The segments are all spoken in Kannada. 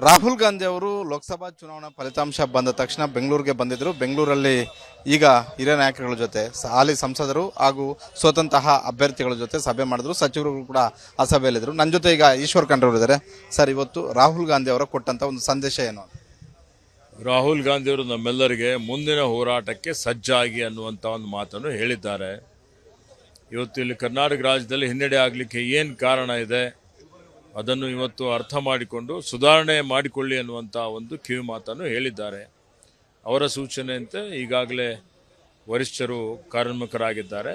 ರಾಹುಲ್ ಗಾಂಧಿ ಅವರು ಲೋಕಸಭಾ ಚುನಾವಣಾ ಫಲಿತಾಂಶ ಬಂದ ತಕ್ಷಣ ಬೆಂಗಳೂರಿಗೆ ಬಂದಿದ್ದರು. ಬೆಂಗಳೂರಲ್ಲಿ ಈಗ ಹಿರಿಯ ನಾಯಕರುಗಳ ಜೊತೆ ಹಾಲಿ ಸಂಸದರು ಹಾಗೂ ಸ್ವತಂತ್ರ ಅಭ್ಯರ್ಥಿಗಳ ಜೊತೆ ಸಭೆ ಮಾಡಿದ್ರು. ಸಚಿವರು ಕೂಡ ಆ ಸಭೆಯಲ್ಲಿದ್ದರು. ನನ್ನ ಜೊತೆ ಈಗ ಈಶ್ವರ್ ಖಂಡ್ರೆ ಅವರು ಇದ್ದಾರೆ. ಸರ್, ಇವತ್ತು ರಾಹುಲ್ ಗಾಂಧಿ ಅವರ ಕೊಟ್ಟಂತ ಒಂದು ಸಂದೇಶ ಏನು? ರಾಹುಲ್ ಗಾಂಧಿ ಅವರು ನಮ್ಮೆಲ್ಲರಿಗೆ ಮುಂದಿನ ಹೋರಾಟಕ್ಕೆ ಸಜ್ಜಾಗಿ ಅನ್ನುವಂಥ ಒಂದು ಮಾತನ್ನು ಹೇಳಿದ್ದಾರೆ. ಇವತ್ತು ಇಲ್ಲಿ ಕರ್ನಾಟಕ ರಾಜ್ಯದಲ್ಲಿ ಹಿನ್ನಡೆ ಆಗಲಿಕ್ಕೆ ಏನು ಕಾರಣ ಇದೆ ಅದನ್ನು ಇವತ್ತು ಅರ್ಥ ಮಾಡಿಕೊಂಡು ಸುಧಾರಣೆ ಮಾಡಿಕೊಳ್ಳಿ ಅನ್ನುವಂಥ ಒಂದು ಕಿವಿ ಮಾತನ್ನು ಹೇಳಿದ್ದಾರೆ. ಅವರ ಸೂಚನೆಯಂತೆ ಈಗಾಗಲೇ ವರಿಷ್ಠರು ಕಾರ್ಯೋನ್ಮುಖರಾಗಿದ್ದಾರೆ.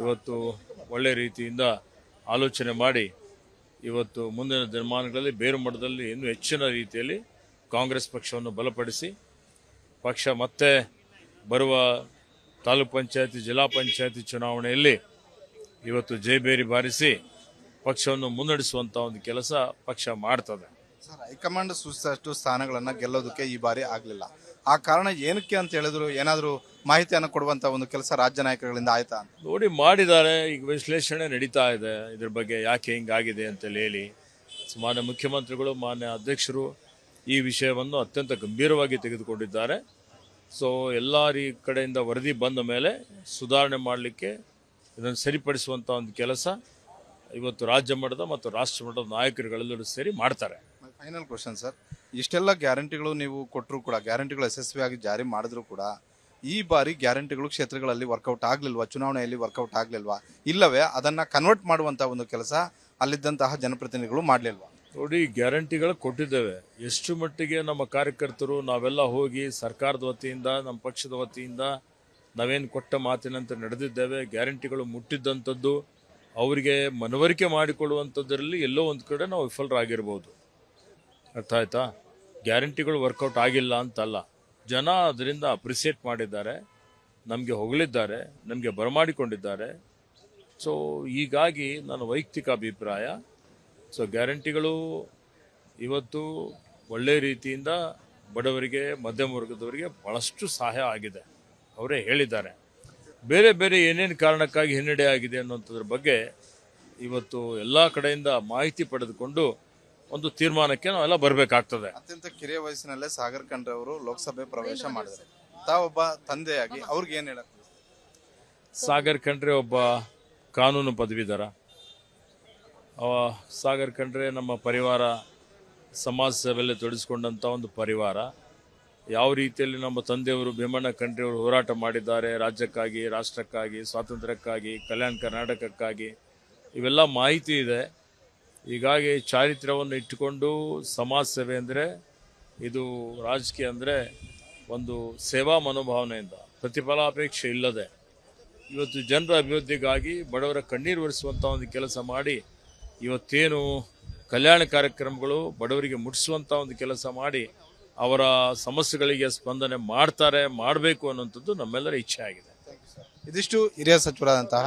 ಇವತ್ತು ಒಳ್ಳೆಯ ರೀತಿಯಿಂದ ಆಲೋಚನೆ ಮಾಡಿ ಇವತ್ತು ಮುಂದಿನ ದಿನಮಾನಗಳಲ್ಲಿ ಬೇರು ಮಟ್ಟದಲ್ಲಿ ಇನ್ನೂ ಹೆಚ್ಚಿನ ರೀತಿಯಲ್ಲಿ ಕಾಂಗ್ರೆಸ್ ಪಕ್ಷವನ್ನು ಬಲಪಡಿಸಿ ಪಕ್ಷ ಮತ್ತೆ ಬರುವ ತಾಲೂಕ್ ಪಂಚಾಯತಿ ಜಿಲ್ಲಾ ಪಂಚಾಯತಿ ಚುನಾವಣೆಯಲ್ಲಿ ಇವತ್ತು ಜಯಬೇರಿ ಬಾರಿಸಿ ಪಕ್ಷವನ್ನು ಮುನ್ನಡೆಸುವಂಥ ಒಂದು ಕೆಲಸ ಪಕ್ಷ ಮಾಡ್ತದೆ. ಸರ್, ಹೈಕಮಾಂಡ್ ಸೂಚಿಸಿದಷ್ಟು ಸ್ಥಾನಗಳನ್ನು ಗೆಲ್ಲೋದಕ್ಕೆ ಈ ಬಾರಿ ಆಗಲಿಲ್ಲ. ಆ ಕಾರಣ ಏನಕ್ಕೆ ಅಂತ ಹೇಳಿದ್ರು, ಏನಾದರೂ ಮಾಹಿತಿಯನ್ನು ಕೊಡುವಂಥ ಒಂದು ಕೆಲಸ ರಾಜ್ಯ ನಾಯಕರುಗಳಿಂದ ಆಯ್ತಾ? ನೋಡಿ, ಮಾಡಿದ್ದಾರೆ. ಈಗ ವಿಶ್ಲೇಷಣೆ ನಡೀತಾ ಇದೆ ಇದ್ರ ಬಗ್ಗೆ, ಯಾಕೆ ಹಿಂಗಾಗಿದೆ ಅಂತೇಳಿ ಹೇಳಿ ಮಾನ್ಯ ಮುಖ್ಯಮಂತ್ರಿಗಳು ಮಾನ್ಯ ಅಧ್ಯಕ್ಷರು ಈ ವಿಷಯವನ್ನು ಅತ್ಯಂತ ಗಂಭೀರವಾಗಿ ತೆಗೆದುಕೊಂಡಿದ್ದಾರೆ. ಸೊ ಎಲ್ಲ ಕಡೆಯಿಂದ ವರದಿ ಬಂದ ಮೇಲೆ ಸುಧಾರಣೆ ಮಾಡಲಿಕ್ಕೆ ಇದನ್ನು ಸರಿಪಡಿಸುವಂಥ ಒಂದು ಕೆಲಸ ಇವತ್ತು ರಾಜ್ಯ ಮಟ್ಟದ ಮತ್ತು ರಾಷ್ಟ್ರ ಮಟ್ಟದ ನಾಯಕರುಗಳೆಲ್ಲರೂ ಸೇರಿ ಮಾಡ್ತಾರೆ. ಫೈನಲ್ ಕ್ವಶನ್ ಸರ್, ಇಷ್ಟೆಲ್ಲ ಗ್ಯಾರಂಟಿಗಳು ನೀವು ಕೊಟ್ಟರು ಕೂಡ, ಗ್ಯಾರಂಟಿಗಳು ಯಶಸ್ವಿಯಾಗಿ ಜಾರಿ ಮಾಡಿದ್ರು ಕೂಡ ಈ ಬಾರಿ ಗ್ಯಾರಂಟಿಗಳು ಕ್ಷೇತ್ರಗಳಲ್ಲಿ ವರ್ಕೌಟ್ ಆಗಲಿಲ್ವಾ? ಚುನಾವಣೆಯಲ್ಲಿ ವರ್ಕೌಟ್ ಆಗಲಿಲ್ವಾ? ಇಲ್ಲವೇ ಅದನ್ನು ಕನ್ವರ್ಟ್ ಮಾಡುವಂಥ ಒಂದು ಕೆಲಸ ಅಲ್ಲಿದ್ದಂತಹ ಜನಪ್ರತಿನಿಧಿಗಳು ಮಾಡಲಿಲ್ವಾ? ನೋಡಿ, ಗ್ಯಾರಂಟಿಗಳು ಕೊಟ್ಟಿದ್ದೇವೆ. ಎಷ್ಟು ಮಟ್ಟಿಗೆ ನಮ್ಮ ಕಾರ್ಯಕರ್ತರು ನಾವೆಲ್ಲ ಹೋಗಿ ಸರ್ಕಾರದ ವತಿಯಿಂದ ನಮ್ಮ ಪಕ್ಷದ ವತಿಯಿಂದ ನಾವೇನು ಕೊಟ್ಟ ಮಾತಿನಂತೆ ನಡೆದಿದ್ದೇವೆ. ಗ್ಯಾರಂಟಿಗಳು ಮುಟ್ಟಿದ್ದಂಥದ್ದು ಅವರಿಗೆ ಮನವರಿಕೆ ಮಾಡಿಕೊಡುವಂಥದ್ರಲ್ಲಿ ಎಲ್ಲೋ ಒಂದು ಕಡೆ ನಾವು ವಿಫಲರಾಗಿರ್ಬೋದು. ಅರ್ಥ ಆಯ್ತಾ? ಗ್ಯಾರಂಟಿಗಳು ವರ್ಕೌಟ್ ಆಗಿಲ್ಲ ಅಂತಲ್ಲ, ಜನ ಅದರಿಂದ ಅಪ್ರಿಸಿಯೇಟ್ ಮಾಡಿದ್ದಾರೆ, ನಮಗೆ ಹೊಗಳಿದ್ದಾರೆ, ನಮಗೆ ಬರಮಾಡಿಕೊಂಡಿದ್ದಾರೆ. ಸೊ ಹೀಗಾಗಿ ನನ್ನ ವೈಯಕ್ತಿಕ ಅಭಿಪ್ರಾಯ, ಸೊ ಗ್ಯಾರಂಟಿಗಳು ಇವತ್ತು ಒಳ್ಳೆಯ ರೀತಿಯಿಂದ ಬಡವರಿಗೆ ಮಧ್ಯಮ ವರ್ಗದವರಿಗೆ ಭಾಳಷ್ಟು ಸಹಾಯ ಆಗಿದೆ. ಅವರೇ ಹೇಳಿದ್ದಾರೆ. ಬೇರೆ ಬೇರೆ ಏನೇನು ಕಾರಣಕ್ಕಾಗಿ ಹಿನ್ನಡೆ ಆಗಿದೆ ಅನ್ನೋಂಥದ್ರ ಬಗ್ಗೆ ಇವತ್ತು ಎಲ್ಲ ಕಡೆಯಿಂದ ಮಾಹಿತಿ ಪಡೆದುಕೊಂಡು ಒಂದು ತೀರ್ಮಾನಕ್ಕೆ ನಾವೆಲ್ಲ ಬರಬೇಕಾಗ್ತದೆ. ಅತ್ಯಂತ ಕಿರಿಯ ವಯಸ್ಸಿನಲ್ಲೇ ಸಾಗರ್ ಖಂಡ್ರೆ ಅವರು ಲೋಕಸಭೆ ಪ್ರವೇಶ ಮಾಡಿದ್ದಾರೆ. ತಾವೊಬ್ಬ ತಂದೆಯಾಗಿ ಅವ್ರಿಗೆ ಏನು ಹೇಳಕ್? ಸಾಗರ್ ಖಂಡ್ರೆ ಒಬ್ಬ ಕಾನೂನು ಪದವೀಧರ. ಸಾಗರ್ ಖಂಡ್ರೆ ನಮ್ಮ ಪರಿವಾರ ಸಮಾಜ ಸೇವೆಯಲ್ಲಿ ತೊಡಗಿಸ್ಕೊಂಡಂಥ ಒಂದು ಪರಿವಾರ. ಯಾವ ರೀತಿಯಲ್ಲಿ ನಮ್ಮ ತಂದೆಯವರು ಭೀಮಣ್ಣ ಖಂಡ್ರೆಯವರು ಹೋರಾಟ ಮಾಡಿದ್ದಾರೆ ರಾಜ್ಯಕ್ಕಾಗಿ, ರಾಷ್ಟ್ರಕ್ಕಾಗಿ, ಸ್ವಾತಂತ್ರ್ಯಕ್ಕಾಗಿ, ಕಲ್ಯಾಣ ಕರ್ನಾಟಕಕ್ಕಾಗಿ, ಇವೆಲ್ಲ ಮಾಹಿತಿ ಇದೆ. ಹೀಗಾಗಿ ಚಾರಿತ್ರ್ಯವನ್ನು ಇಟ್ಟುಕೊಂಡು ಸಮಾಜ ಸೇವೆ ಅಂದರೆ ಇದು ರಾಜಕೀಯ ಅಂದರೆ ಒಂದು ಸೇವಾ ಮನೋಭಾವನೆಯಿಂದ ಪ್ರತಿಫಲಾಪೇಕ್ಷೆ ಇಲ್ಲದೆ ಇವತ್ತು ಜನರ ಅಭಿವೃದ್ಧಿಗಾಗಿ ಬಡವರ ಕಣ್ಣೀರು ಒರೆಸುವಂಥ ಒಂದು ಕೆಲಸ ಮಾಡಿ ಇವತ್ತೇನು ಕಲ್ಯಾಣ ಕಾರ್ಯಕ್ರಮಗಳು ಬಡವರಿಗೆ ಮುಟ್ಟಿಸುವಂಥ ಒಂದು ಕೆಲಸ ಮಾಡಿ ಅವರ ಸಮಸ್ಯೆಗಳಿಗೆ ಸ್ಪಂದನೆ ಮಾಡ್ತಾರೆ, ಮಾಡಬೇಕು ಅನ್ನೋಂಥದ್ದು ನಮ್ಮೆಲ್ಲರ ಇಚ್ಛೆ ಆಗಿದೆ. ಇದಿಷ್ಟು ಹಿರಿಯ ಸಚಿವರಾದಂತಹ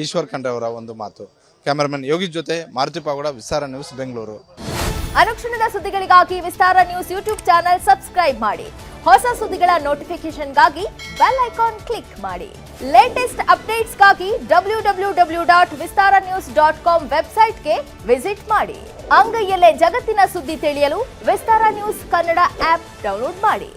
ಈಶ್ವರ್ ಖಂಡ್ರೆ ಅವರ ಒಂದು ಮಾತು. ಕ್ಯಾಮರಾಮನ್ ಯೋಗಿ ಜೊತೆ ಮಾರುತಿ ಪಾವಗಡ, ವಿಸ್ತಾರ ನ್ಯೂಸ್, ಬೆಂಗಳೂರು. ಅನುಕ್ಷಣದ ಸುದ್ದಿಗಳಿಗಾಗಿ ವಿಸ್ತಾರ ನ್ಯೂಸ್ ಯೂಟ್ಯೂಬ್ ಚಾನೆಲ್ ಸಬ್ಸ್ಕ್ರೈಬ್ ಮಾಡಿ. ಹೊಸ ಸುದ್ದಿಗಳ ನೋಟಿಫಿಕೇಶನ್ಗಾಗಿ ಬೆಲ್ ಐಕಾನ್ ಕ್ಲಿಕ್ ಮಾಡಿ. ಲೇಟೆಸ್ಟ್ ಅಪ್ಡೇಟ್ಸ್ಗಾಗಿ www.vistaranews.com ವೆಬ್ಸೈಟ್ಗೆ ವಿಸಿಟ್ ಮಾಡಿ. ಅಂಗೈಯಲ್ಲೇ ಜಗತ್ತಿನ ಸುದ್ದಿ ತಿಳಿಯಲು ವಿಸ್ತಾರ ನ್ಯೂಸ್ ಕನ್ನಡ ಆಪ್ ಡೌನ್ಲೋಡ್ ಮಾಡಿ.